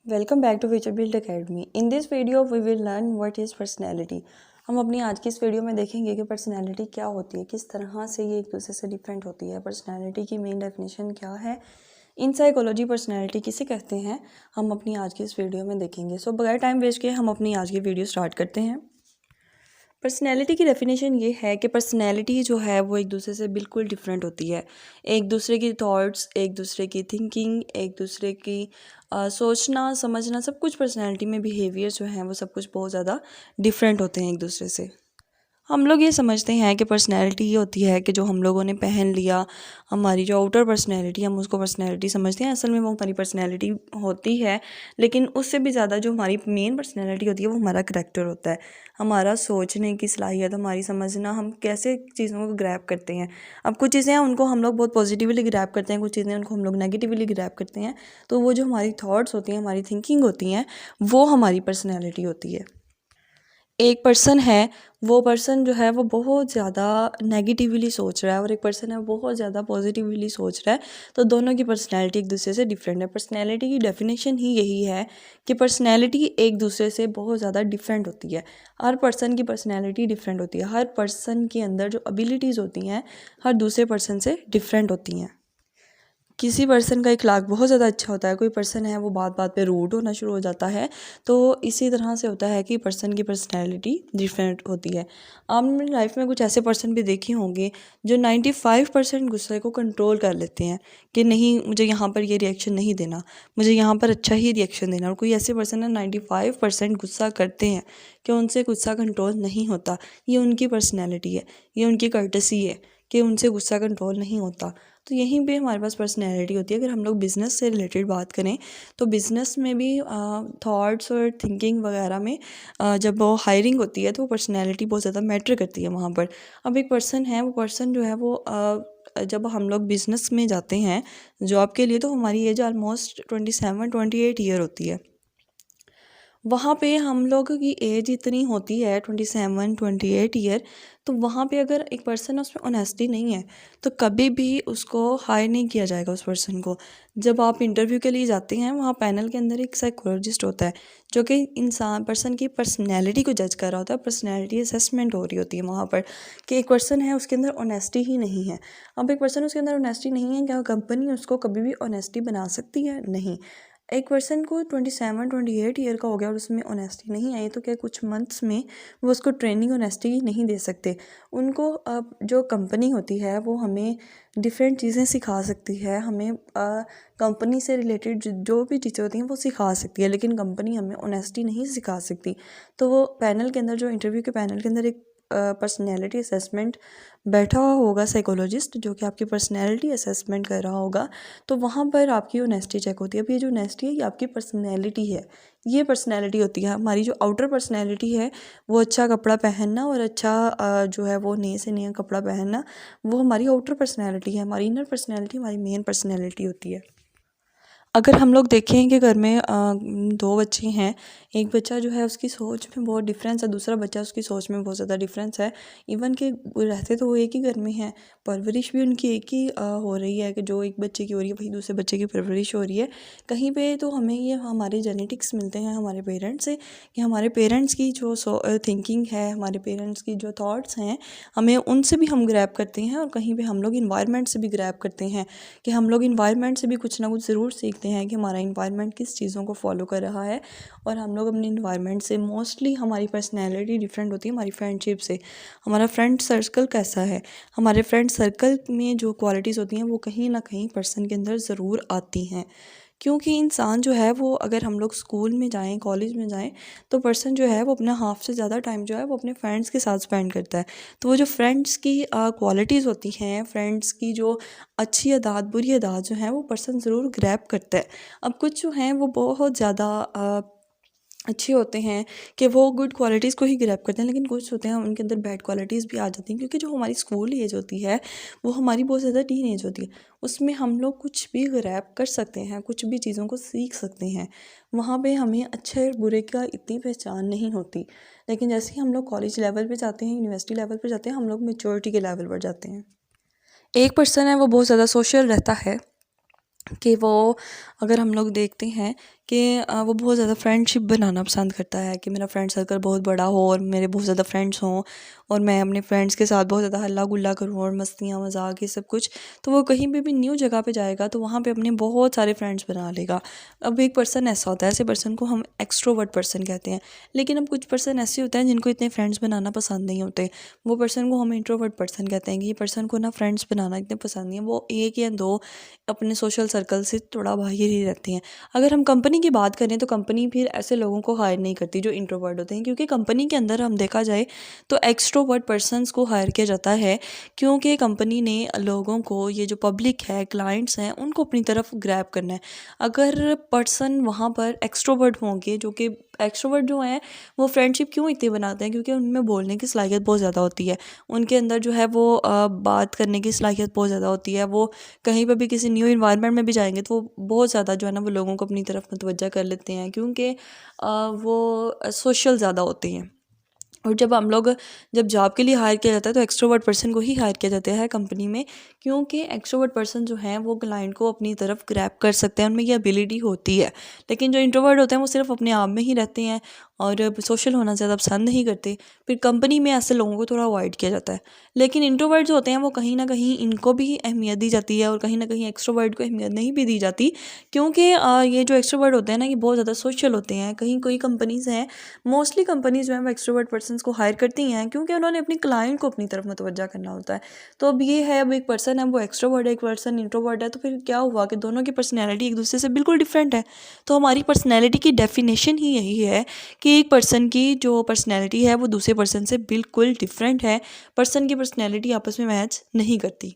Welcome back to future build academy. In this video we will learn what is personality. हम अपनी आज की इस वीडियो में देखेंगे कि पर्सनैलिटी क्या होती है, किस तरह से ये एक दूसरे से डिफरेंट होती है, पर्सनैलिटी की मेन डेफिनेशन क्या है, इन साइकोलॉजी पर्सनैलिटी किसे कहते हैं, हम अपनी आज की इस वीडियो में देखेंगे। सो बगैर टाइम वेस्ट किए हम अपनी आज की वीडियो स्टार्ट करते हैं। पर्सनैलिटी की डेफिनेशन ये है कि पर्सनैलिटी जो है वो एक दूसरे से बिल्कुल डिफरेंट होती है। एक दूसरे की थॉट्स, एक दूसरे की थिंकिंग, एक दूसरे की सोचना समझना, सब कुछ पर्सनैलिटी में बिहेवियर जो है वो सब कुछ बहुत ज़्यादा डिफरेंट होते हैं एक दूसरे से। हम लोग ये समझते हैं कि पर्सनैलिटी ये होती है कि जो हम लोगों ने पहन लिया, हमारी जो आउटर पर्सनैलिटी, हम उसको पर्सनैलिटी समझते हैं। असल में वो हमारी पर्सनैलिटी होती है, लेकिन उससे भी ज़्यादा जो हमारी मेन पर्सनैलिटी होती है वो हमारा करैक्टर होता है। हमारा सोचने की सलाहियत, हमारी समझना, हम कैसे चीज़ों को ग्रैब करते हैं। अब कुछ चीज़ें हैं उनको हम लोग बहुत पॉजिटिवली ग्रैब करते हैं, कुछ चीज़ें उनको हम लोग नेगेटिवली ग्रैब करते हैं। तो वो जो हमारी थॉट्स होती हैं, हमारी थिंकिंग होती हैं, वो हमारी पर्सनैलिटी होती है। एक पर्सन है, वो पर्सन जो है वो बहुत ज़्यादा नेगेटिवली सोच रहा है और एक पर्सन है बहुत ज़्यादा पॉजिटिवली सोच रहा है, तो दोनों की पर्सनैलिटी एक दूसरे से डिफरेंट है। पर्सनैलिटी की डेफिनेशन ही यही है कि पर्सनैलिटी एक दूसरे से बहुत ज़्यादा डिफरेंट होती है। हर पर्सन की पर्सनैलिटी डिफरेंट होती है, हर पर्सन के अंदर जो एबिलिटीज़ होती हैं हर दूसरे पर्सन से डिफरेंट होती हैं। किसी पर्सन का इखलाक बहुत ज़्यादा अच्छा होता है, कोई पर्सन है वो बात बात पे रूड होना शुरू हो जाता है, तो इसी तरह से होता है कि पर्सन की पर्सनैलिटी डिफरेंट होती है। आपने अपनी लाइफ में कुछ ऐसे पर्सन भी देखे होंगे जो 95% गुस्से को कंट्रोल कर लेते हैं कि नहीं, मुझे यहाँ पर ये रिएक्शन नहीं देना, मुझे यहाँ पर अच्छा ही रिएक्शन देना। और कोई ऐसे पर्सन है 95% गुस्सा करते हैं कि उनसे गुस्सा कंट्रोल नहीं होता। ये उनकी पर्सनैलिटी है, ये उनकी कर्टसी है कि उनसे गुस्सा कंट्रोल नहीं होता। तो यहीं पे हमारे पास पर्सनैलिटी होती है। अगर हम लोग बिज़नेस से रिलेटेड बात करें तो बिज़नेस में भी थॉट्स और थिंकिंग वगैरह में जब वो हायरिंग होती है तो पर्सनैलिटी बहुत ज़्यादा मैटर करती है वहाँ पर। अब एक पर्सन है, वो पर्सन जो है वो जब हम लोग बिज़नेस में जाते हैं जॉब के लिए, तो हमारी एज ऑलमोस्ट 27-28 ईयर होती है। वहाँ पे हम लोग की एज इतनी होती है 27-28 ईयर, तो वहाँ पे अगर एक पर्सन है उसमें ऑनेस्टी नहीं है तो कभी भी उसको हायर नहीं किया जाएगा उस पर्सन को। जब आप इंटरव्यू के लिए जाते हैं, वहाँ पैनल के अंदर एक साइकोलॉजिस्ट होता है जो कि इंसान पर्सन की पर्सनैलिटी को जज कर रहा होता है। पर्सनैलिटी असेसमेंट हो रही होती है वहाँ पर कि एक पर्सन है उसके अंदर ऑनेस्टी ही नहीं है। अब एक पर्सन उसके अंदर ऑनेस्टी नहीं है, क्या कंपनी उसको कभी भी ऑनेस्टी बना सकती है? नहीं। एक पर्सन को 27-28 ईयर का हो गया और उसमें ऑनेस्टी नहीं आई, तो क्या कुछ मंथ्स में वो उसको ट्रेनिंग ऑनेस्टी नहीं दे सकते? उनको अब जो कंपनी होती है वो हमें डिफरेंट चीज़ें सिखा सकती है, हमें कंपनी से रिलेटेड जो भी चीज़ें होती हैं वो सिखा सकती है, लेकिन कंपनी हमें ऑनेस्टी नहीं सिखा सकती। तो वो पैनल के अंदर, जो इंटरव्यू के पैनल के अंदर एक पर्सनैलिटी असेसमेंट बैठा हुआ होगा साइकोलॉजिस्ट, जो कि आपकी पर्सनैलिटी असेसमेंट कर रहा होगा, तो वहाँ पर आपकी ऑनेस्टी चेक होती है। अब ये जो ऑनेस्टी है ये आपकी पर्सनैलिटी है, ये पर्सनैलिटी होती है। हमारी जो आउटर पर्सनैलिटी है वो अच्छा कपड़ा पहनना और अच्छा जो है वो नए से नया कपड़ा पहनना, वो हमारी आउटर पर्सनैलिटी है। हमारी इनर पर्सनैलिटी हमारी मेन पर्सनैलिटी होती है। अगर हम लोग देखें कि घर में दो बच्चे हैं, एक बच्चा जो है उसकी सोच में बहुत डिफरेंस है, दूसरा बच्चा उसकी सोच में बहुत ज़्यादा डिफरेंस है। इवन कि रहते तो वो एक ही घर में हैं, परवरिश भी उनकी एक ही हो रही है कि जो एक बच्चे की हो रही है वही दूसरे बच्चे की परवरिश हो रही है। कहीं पे तो हमें ये हमारे जेनेटिक्स मिलते हैं हमारे पेरेंट्स से, कि हमारे पेरेंट्स की जो थिंकिंग है, हमारे पेरेंट्स की जो थाट्स हैं, हमें उनसे भी हम ग्रैब करते हैं, और कहीं पे हम लोग इन्वायरमेंट से भी ग्रैब करते हैं कि हम लोग इन्वायरमेंट से भी कुछ ना कुछ ज़रूर सीखते हैं कि हमारा इन्वायरमेंट किस चीज़ों को फॉलो कर रहा है। और हम लोग अपने इन्वायरमेंट से, मोस्टली हमारी पर्सनैलिटी डिफरेंट होती है हमारी फ्रेंडशिप से। हमारा फ्रेंड सर्कल कैसा है, हमारे फ्रेंड सर्कल में जो क्वालिटीज़ होती हैं वो कहीं ना कहीं पर्सन के अंदर ज़रूर आती हैं। क्योंकि इंसान जो है वो, अगर हम लोग स्कूल में जाएं, कॉलेज में जाएं, तो पर्सन जो है वो अपना हाफ से ज़्यादा टाइम जो है वो अपने फ्रेंड्स के साथ स्पेंड करता है। तो वो जो फ्रेंड्स की क्वालिटीज़ होती हैं, फ्रेंड्स की जो अच्छी आदत बुरी आदत जो हैं, वो पर्सन ज़रूर ग्रैब करता है। अब कुछ जो हैं वो बहुत ज़्यादा अच्छे होते हैं कि वो गुड क्वालिटीज़ को ही ग्रैब करते हैं, लेकिन कुछ होते हैं उनके अंदर बैड क्वालिटीज़ भी आ जाती हैं। क्योंकि जो हमारी स्कूल एज होती है वो हमारी बहुत ज़्यादा टीन एज होती है, उसमें हम लोग कुछ भी ग्रैब कर सकते हैं, कुछ भी चीज़ों को सीख सकते हैं। वहाँ पे हमें अच्छे और बुरे का इतनी पहचान नहीं होती। लेकिन जैसे ही हम लोग कॉलेज लेवल पे जाते हैं, यूनिवर्सिटी लेवल पर जाते हैं, हम लोग मेच्योरिटी के लेवल पर जाते हैं। एक पर्सन है वो बहुत ज़्यादा सोशल रहता है कि वो, अगर हम लोग देखते हैं कि वो बहुत ज़्यादा फ्रेंडशिप बनाना पसंद करता है कि मेरा फ्रेंड सर्कल बहुत बड़ा हो और मेरे बहुत ज़्यादा फ्रेंड्स हों और मैं अपने फ्रेंड्स के साथ बहुत ज़्यादा हल्ला गुल्ला करूँ और मस्तियाँ मजाक ये सब कुछ। तो वो कहीं पे भी न्यू जगह पे जाएगा तो वहाँ पे अपने बहुत सारे फ्रेंड्स बना लेगा। अब एक पर्सन ऐसा होता है, ऐसे पर्सन को हम एक्सट्रोवर्ट पर्सन कहते हैं। लेकिन अब कुछ पर्सन ऐसे होते हैं जिनको इतने फ्रेंड्स बनाना पसंद नहीं होते, वो पर्सन को हम इंट्रोवर्ट पर्सन कहते हैं कि ये पर्सन को ना फ्रेंड्स बनाना इतने पसंद नहीं है, वो एक या दो अपने सोशल सर्कल से थोड़ा बाहर ही रहते हैं। अगर हम कंपनी की बात करें तो कंपनी फिर ऐसे लोगों को हायर नहीं करती जो इंट्रोवर्ट होते हैं, क्योंकि कंपनी के अंदर हम देखा जाए तो एक्सट्रोवर्ट पर्सनस को हायर किया जाता है, क्योंकि कंपनी ने लोगों को, ये जो पब्लिक है, क्लाइंट्स हैं, उनको अपनी तरफ ग्रैब करना है। अगर पर्सन वहाँ पर एक्सट्रोवर्ट होंगे, जो कि एक्सट्रोवर्ट जो हैं वो फ्रेंडशिप क्यों इतने बनाते हैं, क्योंकि उनमें बोलने की सलाहियत बहुत ज़्यादा होती है, उनके अंदर जो है वो बात करने की सलाहियत बहुत ज़्यादा होती है। वो कहीं पर भी किसी न्यू इन्वायरमेंट में भी जाएंगे तो वो बहुत ज़्यादा जो है ना वो लोगों को अपनी तरफ मुतवज्जा कर लेते हैं, क्योंकि वो सोशल ज़्यादा होते हैं। और जब जॉब के लिए हायर किया जाता है तो एक्सट्रोवर्ट पर्सन को ही हायर किया जाता है कंपनी में, क्योंकि एक्सट्रोवर्ट पर्सन जो हैं वो क्लाइंट को अपनी तरफ ग्रैब कर सकते हैं, उनमें ये एबिलिटी होती है। लेकिन जो इंट्रोवर्ट होते हैं वो सिर्फ अपने आप में ही रहते हैं और सोशल होना ज़्यादा पसंद नहीं करते, फिर कंपनी में ऐसे लोगों को थोड़ा अवॉइड किया जाता है। लेकिन इंट्रोवर्ट जो होते हैं वो कहीं ना कहीं इनको भी अहमियत दी जाती है और कहीं ना कहीं एक्सट्रोवर्ट को अहमियत नहीं भी दी जाती, क्योंकि ये जो एक्सट्रोवर्ट होते हैं ना ये बहुत ज़्यादा सोशल होते हैं। कहीं कोई कंपनीज़ हैं, मोस्टली कंपनीज जो है वो एक्सट्रोवर्ट पर्सनस को हायर करती हैं, क्योंकि उन्होंने अपनी क्लाइंट को अपनी तरफ मुतवज्जा करना होता है। तो अब ये है, अब एक पर्सन है वो एक्सट्रोवर्ट है, एक पर्सन इंट्रोवर्ट है, तो फिर क्या हुआ कि दोनों की पर्सनैलिटी एक दूसरे से बिल्कुल डिफरेंट है। तो हमारी पर्सनैलिटी की डेफिनेशन ही यही है कि एक पर्सन की जो पर्सनैलिटी है वो दूसरे पर्सन से बिल्कुल डिफरेंट है। पर्सन की पर्सनैलिटी आपस में मैच नहीं करती।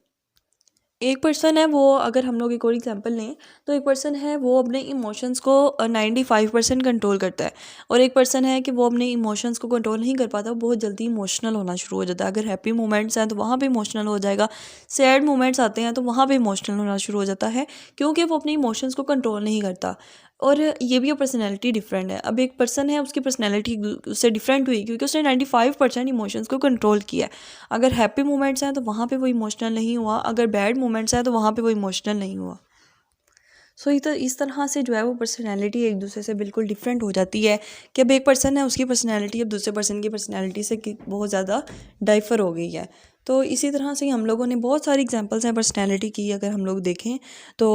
एक पर्सन है वो, अगर हम लोग एक और एग्जांपल लें तो एक पर्सन है वो अपने इमोशंस को 95% कंट्रोल करता है, और एक पर्सन है कि वो अपने इमोशंस को कंट्रोल नहीं कर पाता, वो बहुत जल्दी इमोशनल होना शुरू हो जाता है। अगर हैप्पी मोमेंट्स हैं तो वहाँ पे इमोशनल हो जाएगा, सैड मोमेंट्स आते हैं तो वहाँ पे इमोशनल होना शुरू हो जाता है, क्योंकि वो अपने इमोशंस को कंट्रोल नहीं करता। और ये भी पर्सनैलिटी डिफरेंट है। अब एक पर्सन है उसकी पर्सनैलिटी उससे डिफरेंट हुई क्योंकि उसने 95% इमोशंस को कंट्रोल किया है। अगर हैप्पी मोमेंट्स हैं तो वहाँ पे वो इमोशनल नहीं हुआ, अगर बैड मोमेंट्स हैं तो वहाँ पे वो इमोशनल नहीं हुआ। सो इस तरह से जो है वो पर्सनैलिटी एक दूसरे से बिल्कुल डिफरेंट हो जाती है, कि अब एक पर्सन है उसकी पर्सनैलिटी अब दूसरे पर्सन की पर्सनैलिटी से बहुत ज़्यादा डाइफर हो गई है। तो इसी तरह से हम लोगों ने बहुत सारी एग्जांपल्स हैं पर्सनैलिटी की, अगर हम लोग देखें तो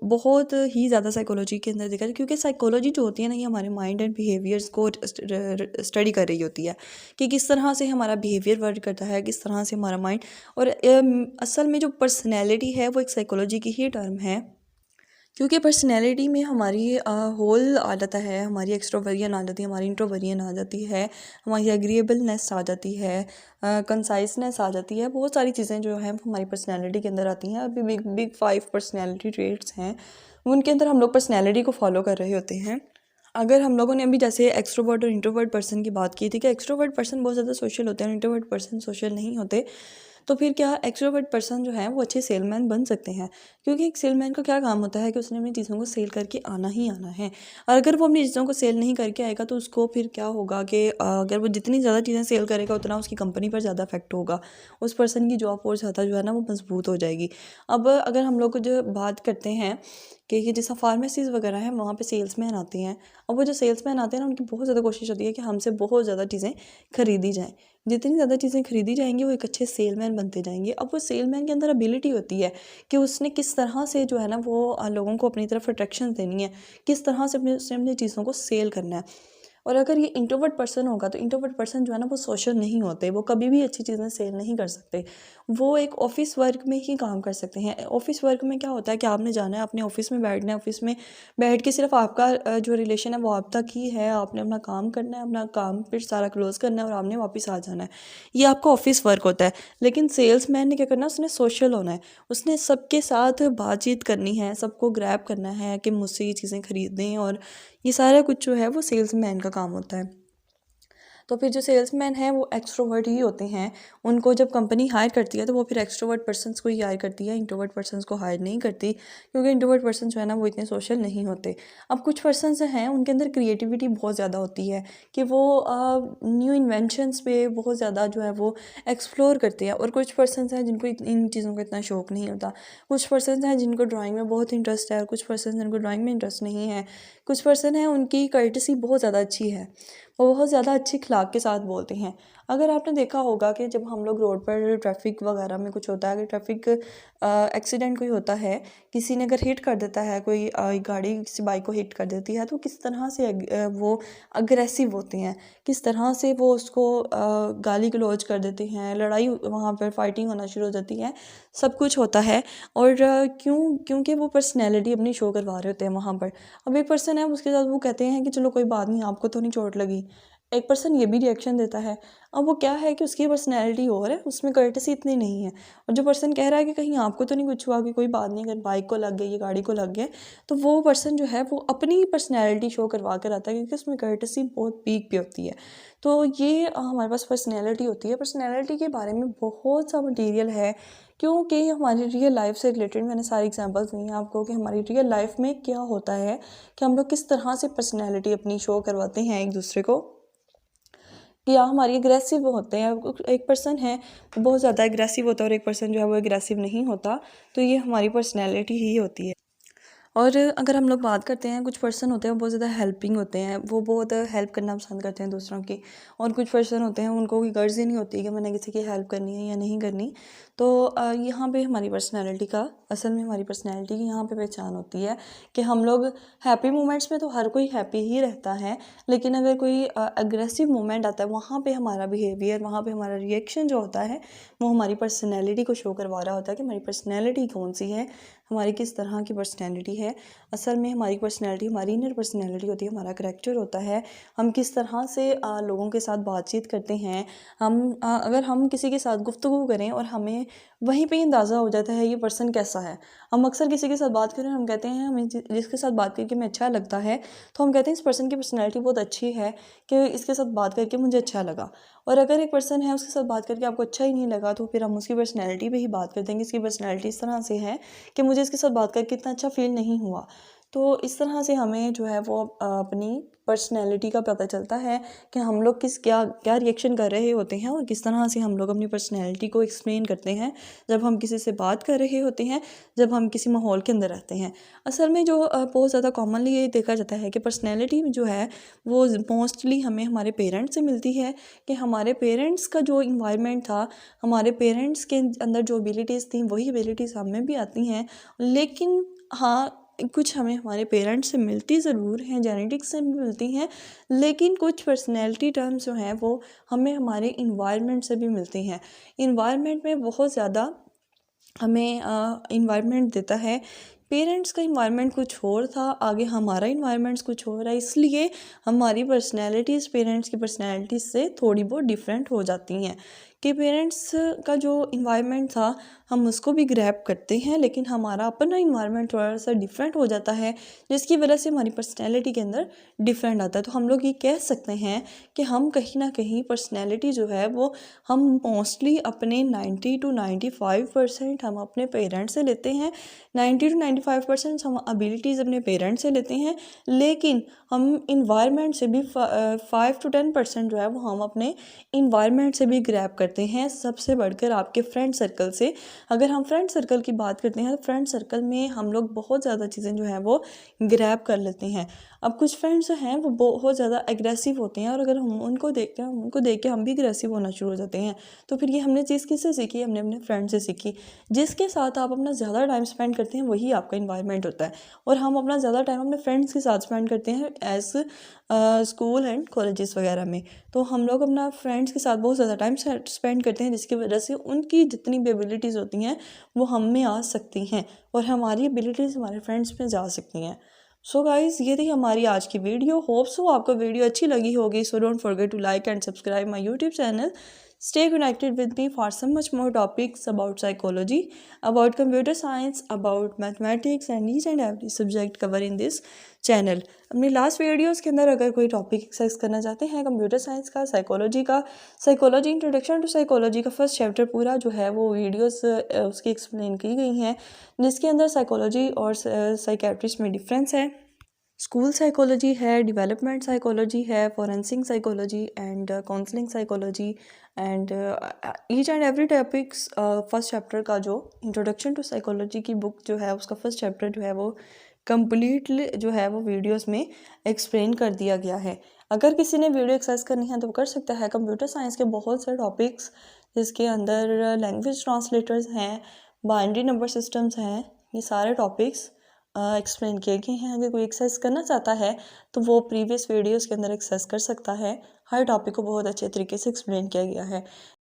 बहुत ही ज़्यादा साइकोलॉजी के अंदर देखा जाए, क्योंकि साइकोलॉजी जो होती है ना ये हमारे माइंड एंड बिहेवियर्स को स्टडी कर रही होती है कि किस तरह से हमारा बिहेवियर वर्क करता है, किस तरह से हमारा माइंड। और असल में जो पर्सनैलिटी है वो एक साइकोलॉजी की ही टर्म है, क्योंकि पर्सनैलिटी में हमारी होल आ जाता है, हमारी एक्सट्रोवर्जन आ जाती है, हमारी इंट्रोवर्जन आ जाती है, हमारी एग्रीएबलनेस आ जाती है, कंसाइसनेस आ जाती है, बहुत सारी चीज़ें जो हैं हमारी पर्सनैलिटी के अंदर आती हैं। अभी बिग बिग 5 पर्सनैलिटी ट्रेट्स हैं, उनके अंदर हम लोग पर्सनैलिटी को फॉलो कर रहे होते हैं। अगर हम लोगों ने अभी जैसे एक्सट्रोवर्ट और इंट्रोवर्ट पर्सन की बात की थी कि एक्सट्रोवर्ट पर्सन बहुत ज़्यादा सोशल होते हैं और इंट्रोवर्ट पर्सन सोशल नहीं होते, तो फिर क्या एक्सट्रोवर्ट पर्सन जो है वो अच्छे सेलमैन बन सकते हैं, क्योंकि एक सेलमैन का क्या काम होता है कि उसने अपनी चीज़ों को सेल करके आना ही आना है। और अगर वो अपनी चीज़ों को सेल नहीं करके आएगा तो उसको फिर क्या होगा कि अगर वो जितनी ज़्यादा चीज़ें सेल करेगा उतना उसकी कंपनी पर ज़्यादा इफेक्ट होगा, उस पर्सन की जॉब और ज़्यादा जो है ना वो मजबूत हो जाएगी। अब अगर हम लोग जो बात करते हैं कि जैसा फार्मेसीज़ वगैरह हैं वहाँ पे सेल्समैन आते हैं, और वो जो सेल्समैन आते हैं ना उनकी बहुत ज़्यादा कोशिश होती है कि हमसे बहुत ज़्यादा चीज़ें खरीदी जाएँ। जितनी ज़्यादा चीज़ें खरीदी जाएंगी वो एक अच्छे सेलमैन बनते जाएंगे। अब वो सेलमैन के अंदर एबिलिटी होती है कि उसने किस तरह से जो है ना वो लोगों को अपनी तरफ अट्रैक्शन देनी है, किस तरह से अपनी चीज़ों को सेल करना है। और अगर ये इंट्रोवर्ट पर्सन होगा तो इंट्रोवर्ट पर्सन जो है ना वो सोशल नहीं होते, वो कभी भी अच्छी चीज़ें सेल नहीं कर सकते, वो एक ऑफिस वर्क में ही काम कर सकते हैं। ऑफिस वर्क में क्या होता है कि आपने जाना है, अपने ऑफिस में बैठना है, ऑफिस में बैठ के सिर्फ आपका जो रिलेशन है वो आप तक ही है, आपने अपना काम करना है, अपना काम फिर सारा क्लोज करना है और आपने वापस आ जाना है, ये आपका ऑफिस वर्क होता है। लेकिन सेल्समैन ने क्या करना है, उसने सोशल होना है, उसने सबके साथ बातचीत करनी है, सबको ग्रैब करना है कि मुझसे ये चीज़ें खरीदें, और ये सारा कुछ जो है वो सेल्समैन का काम होता है। तो फिर जो सेल्समैन हैं वो एक्सट्रोवर्ट ही होते हैं, उनको जब कंपनी हायर करती है तो वो फिर एक्सट्रोवर्ट पर्सनस को ही हायर करती है, इंट्रोवर्ट पर्सनस को हायर नहीं करती, क्योंकि इंट्रोवर्ट पर्सन जो है ना वो इतने सोशल नहीं होते। अब कुछ पर्सनस हैं उनके अंदर क्रिएटिविटी बहुत ज़्यादा होती है कि वो न्यू इन्वेंशंस पे बहुत ज़्यादा जो है वो एक्सप्लोर करते हैं, और कुछ पर्सनस हैं जिनको इन चीज़ों का इतना शौक नहीं होता। कुछ पर्सनस हैं जिनको ड्राइंग में बहुत इंटरेस्ट है और कुछ पर्सन जिनको ड्राइंग में इंटरेस्ट नहीं है। कुछ पर्सन हैं उनकी कर्टसी बहुत ज़्यादा अच्छी है, वो बहुत ज़्यादा अच्छे अखलाक के साथ बोलते हैं। अगर आपने देखा होगा कि जब हम लोग रोड पर ट्रैफिक वगैरह में कुछ होता है, अगर ट्रैफिक एक्सीडेंट कोई होता है, किसी ने अगर हिट कर देता है, कोई गाड़ी किसी बाइक को हिट कर देती है, तो किस तरह से वो अग्रेसिव होते हैं, किस तरह से वो उसको गाली गलौज कर देते हैं, लड़ाई वहाँ पर फाइटिंग होना शुरू हो जाती है, सब कुछ होता है। और क्योंकि वो पर्सनैलिटी अपनी शो करवा रहे होते हैं वहाँ पर। अब एक पर्सन है, उसके साथ वो कहते हैं कि चलो कोई बात नहीं, आपको तो नहीं चोट लगी। एक पर्सन ये भी रिएक्शन देता है। अब वो क्या है कि उसकी पर्सनैलिटी और है, उसमें कर्टसी इतनी नहीं है। और जो पर्सन कह रहा है कि कहीं आपको तो नहीं कुछ हुआ, कि कोई बात नहीं, अगर बाइक को लग गई या गाड़ी को लग गया, तो वो पर्सन जो है वो अपनी पर्सनैलिटी शो करवा कर आता है, क्योंकि उसमें कर्टसी बहुत पीक पे होती है। तो ये हमारे पास पर्सनैलिटी होती है। पर्सनैलिटी के बारे में बहुत सा मटीरियल है, क्योंकि हमारी रियल लाइफ से रिलेटेड मैंने सारी एग्जांपल्स दी हैं आपको, कि हमारी रियल लाइफ में क्या होता है, कि हम लोग किस तरह से पर्सनैलिटी अपनी शो करवाते हैं एक दूसरे को, या हमारी एग्रेसिव होते हैं। एक पर्सन है वो बहुत ज़्यादा एग्रेसिव होता है, और एक पर्सन जो है वो एग्रेसिव नहीं होता। तो ये हमारी पर्सनैलिटी ही होती है। और अगर हम लोग बात करते हैं, कुछ पर्सन होते हैं वो बहुत ज़्यादा हेल्पिंग होते हैं, वो बहुत हेल्प करना पसंद करते हैं दूसरों की। और कुछ पर्सन होते हैं उनको कोई गर्ज ही नहीं होती कि मैंने किसी की हेल्प करनी है या नहीं करनी। तो यहाँ पे हमारी पर्सनैलिटी का, असल में हमारी पर्सनैलिटी की यहाँ पे पहचान होती है, कि हम लोग हैप्पी मोमेंट्स में तो हर कोई हैप्पी ही रहता है, लेकिन अगर कोई अग्रेसिव मोमेंट आता है, वहाँ पे हमारा बिहेवियर, वहाँ पे हमारा रिएक्शन जो होता है, वो हमारी पर्सनैलिटी को शो करवा रहा होता है कि हमारी पर्सनैलिटी कौन सी है, हमारी किस तरह की पर्सनैलिटी है। असल में हमारी पर्सनैलिटी हमारी इनर पर्सनैलिटी होती है, हमारा करैक्टर होता है, हम किस तरह से लोगों के साथ बातचीत करते हैं। अगर हम किसी के साथ गुफ्तगू करें और हमें वहीं पे ही अंदाज़ा हो जाता है ये पर्सन कैसा है। हम अक्सर किसी के साथ बात करें, हम कहते हैं हमें जिसके साथ बात करके हमें अच्छा लगता है, तो हम कहते हैं इस पर्सन की पर्सनैलिटी बहुत अच्छी है, कि इसके साथ बात करके मुझे अच्छा लगा। और अगर एक पर्सन है, उसके साथ बात करके आपको अच्छा ही नहीं लगा, तो फिर हम उसकी पर्सनैलिटी पे ही बात करते हैं कि इसकी पर्सनैलिटी इस तरह से है कि मुझे इसके साथ बात करके इतना अच्छा फील नहीं हुआ। तो इस तरह से हमें जो है वो अपनी पर्सनैलिटी का पता चलता है, कि हम लोग क्या क्या रिएक्शन कर रहे होते हैं, और किस तरह से हम लोग अपनी पर्सनैलिटी को एक्सप्लेन करते हैं जब हम किसी से बात कर रहे होते हैं, जब हम किसी माहौल के अंदर रहते हैं। असल में जो बहुत ज़्यादा कॉमनली ये देखा जाता है कि पर्सनैलिटी जो है वो मोस्टली हमें हमारे पेरेंट्स से मिलती है, कि हमारे पेरेंट्स का जो इन्वायरमेंट था, हमारे पेरेंट्स के अंदर जो एबिलिटीज़ थी, वही एबिलिटीज़ हमें भी आती हैं। लेकिन हाँ, कुछ हमें हमारे पेरेंट्स से मिलती ज़रूर हैं, जेनेटिक्स से भी मिलती हैं, लेकिन कुछ पर्सनैलिटी टर्म्स जो हैं वो हमें हमारे इन्वायरमेंट से भी मिलती हैं। इन्वायरमेंट में बहुत ज़्यादा हमें इन्वायरमेंट देता है। पेरेंट्स का इन्वायरमेंट कुछ और था, आगे हमारा इन्वायरमेंट्स कुछ और है, इसलिए हमारी पर्सनैलिटीज़ पेरेंट्स की पर्सनैलिटी से थोड़ी बहुत डिफरेंट हो जाती हैं। कि पेरेंट्स का जो इन्वायरमेंट था, हम उसको भी ग्रैब करते हैं, लेकिन हमारा अपना इन्वायरमेंट थोड़ा सा डिफरेंट हो जाता है, जिसकी वजह से हमारी पर्सनैलिटी के अंदर डिफरेंट आता है। तो हम लोग ये कह सकते हैं कि हम कहीं ना कहीं पर्सनैलिटी जो है वो हम मोस्टली अपने 90 to 95% हम अपने पेरेंट्स से लेते हैं, 90 to 95% हम एबिलिटीज़ अपने पेरेंट्स से लेते हैं, लेकिन हम इन्वायरमेंट से भी 5 to 10% जो है वो हम अपने इन्वायरमेंट से भी ग्रैब करते हैं। सबसे बढ़कर आपके फ्रेंड सर्कल से। अगर हम फ्रेंड सर्कल की बात करते हैं, तो फ्रेंड सर्कल में हम लोग बहुत ज़्यादा चीज़ें जो हैं वो ग्रैब कर लेते हैं। अब कुछ फ्रेंड्स जो हैं वो बहुत ज़्यादा एग्रेसिव होते हैं, और अगर हम उनको देखते हैं, उनको देख के हम भी एग्रेसिव होना शुरू हो जाते हैं। तो फिर ये हमने चीज़ किससे सीखी? हमने अपने फ्रेंड से सीखी। जिसके साथ आप अपना ज़्यादा टाइम स्पेंड करते हैं, वही आपका इन्वायरमेंट होता है। और हम अपना ज़्यादा टाइम अपने फ्रेंड्स के साथ स्पेंड करते हैं एज स्कूल एंड कॉलेजेस वगैरह में। तो हम लोग अपना फ्रेंड्स के साथ बहुत ज़्यादा टाइम स्पेंड करते हैं, जिसकी वजह से उनकी जितनी भी एबिलिटीज़ होती हैं वो हम में आ सकती हैं, और हमारी एबिलिटीज़ हमारे फ्रेंड्स में जा सकती हैं। सो गाइज़, ये थी हमारी आज की वीडियो। होप सो आपको वीडियो अच्छी लगी होगी। So don't forget to like and subscribe my YouTube channel. Stay connected with me for some much more topics about psychology, about computer science, about mathematics and each and every subject cover in this channel. अपनी last videos के अंदर अगर कोई topic exercise करना चाहते हैं computer science का, psychology का, साइकोलॉजी इंट्रोडक्शन टू साइकोलॉजी का फर्स्ट चैप्टर पूरा जो है वो वीडियोस उसकी एक्सप्लेन की गई हैं, जिसके अंदर साइकोलॉजी और साइकेट्रिस्ट में डिफरेंस है, स्कूल साइकोलॉजी है, डेवलपमेंट साइकोलॉजी है, forensic psychology and counselling psychology and each and every topics. First chapter का जो इंट्रोडक्शन टू साइकोलॉजी की बुक जो है उसका फर्स्ट चैप्टर जो है वो कंप्लीटली जो है वो वीडियोस में एक्सप्लेन कर दिया गया है। अगर किसी ने वीडियो एक्सेस करनी है तो वो कर सकता है। कंप्यूटर साइंस के बहुत से टॉपिक्स जिसके अंदर लैंग्वेज ट्रांसलेटर्स हैं, बाइनरी नंबर सिस्टम्स हैं, ये सारे टॉपिक्स एक्सप्लेन किए गए हैं। अगर कोई एक्सेस करना चाहता है तो वो प्रीवियस वीडियोस के अंदर एक्सेस कर सकता है। हर टॉपिक को बहुत अच्छे तरीके से एक्सप्लेन किया गया है।